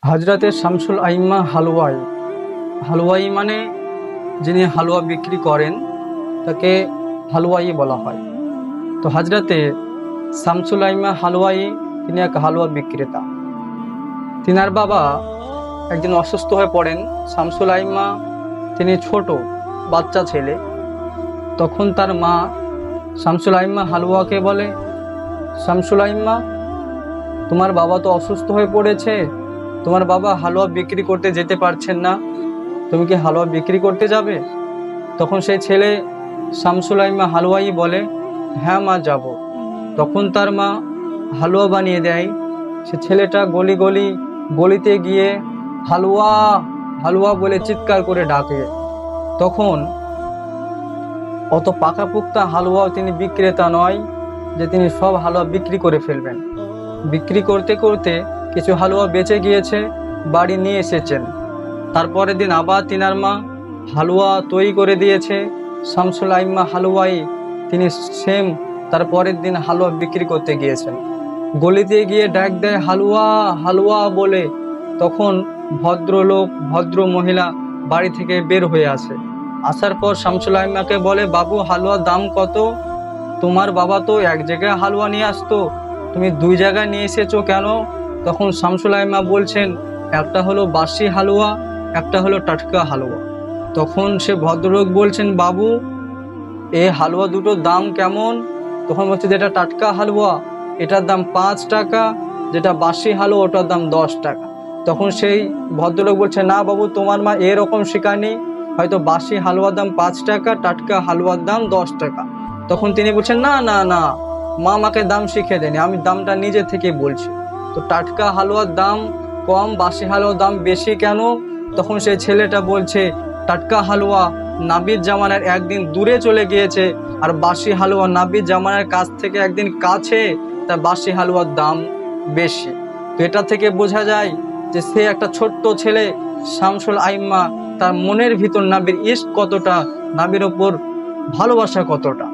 হজরতে শামসুল আইম্মা হালুয়াই। হালুয়াই মানে যিনি হালুয়া বিক্রি করেন তাকে হালুয়াই বলা হয়। তো হজরতে শামসুল আইম্মা হালুয়াই তিনি এক হালুয়া বিক্রেতা। তিনার বাবা একদিন অসুস্থ হয়ে পড়েন। শামসুল আইম্মা তিনি ছোট বাচ্চা ছেলে। তখন তার মা শামসুল আইম্মা হালুয়াকে বলে, শামসুল আইম্মা, তোমার বাবা তো অসুস্থ হয়ে পড়েছে, তোমার বাবা হালুয়া বিক্রি করতে যেতে পারছেন না, তুমি কি হালুয়া বিক্রি করতে যাবে? তখন সেই ছেলে শামসুল আইম্মা হালুয়াই বলে, হ্যাঁ মা, যাব। তখন তার মা হালুয়া বানিয়ে দেয়। সে ছেলেটা গলিতে গিয়ে হালুয়া হালুয়া বলে চিৎকার করে ডাকে। তখন অত পাকাপোক্তা হালুয়াও তিনি বিক্রেতা নয় যে তিনি সব হালুয়া বিক্রি করে ফেলবেন। বিক্রি করতে করতে কিছু হালুয়া বেঁচে গিয়েছে, বাড়ি নিয়ে এসেছেন। তারপরের দিন আবার তিনার মা হালুয়া তৈরি করে দিয়েছে। শামসুল আইম্মা হালুয়াই তিনি সেম তারপরের দিন হালুয়া বিক্রি করতে গিয়েছেন। গলিতে গিয়ে ডাক দেয় হালুয়া হালুয়া বলে। তখন ভদ্রলোক ভদ্র মহিলা বাড়ি থেকে বের হয়ে আসে। আসার পর শামসুল আইম্মাকে বলে, বাবু, হালুয়ার দাম কত? তোমার বাবা তো এক জায়গায় হালুয়া নিয়ে আসতো, তুমি দুই জায়গায় নিয়ে এসেছো কেন? তখন শামসুল আইম্মা বলছেন, একটা হলো বাসি হালুয়া, একটা হলো টাটকা হালুয়া। তখন সে ভদ্রলোক বলছেন, বাবু, এই হালুয়া দুটোর দাম কেমন? তখন বলছে, যেটা টাটকা হালুয়া এটার দাম 5 টাকা, যেটা বাসি হালুয়া ওটার দাম 10 টাকা। তখন সেই ভদ্রলোক বলছে, না বাবু, তোমার মা এরকম শেখায়নি, হয়তো বাসি হালুয়ার দাম 5 টাকা, টাটকা হালুয়ার দাম 10 টাকা। তখন তিনি বলছেন, না না না, মা আমাকে দাম শিখিয়ে দেয়নি, আমি দামটা নিজে থেকে বলছি। তো টাটকা হালুয়ার দাম কম, বাসি হালুয়ার দাম বেশি কেন? তখন সেই ছেলেটা বলছে, টাটকা হালুয়া নাবির জামানার একদিন দূরে চলে গিয়েছে, আর বাসি হালুয়া নাবির জামানার কাছ থেকে একদিন কাছে, তার বাসি হালুয়ার দাম বেশি। তো এটা থেকে বোঝা যায় যে সে একটা ছোট্ট ছেলে শামসুল আইম্মা, তার মনের ভিতর নাবির ইশক কতটা, নাবির ওপর ভালোবাসা কতটা।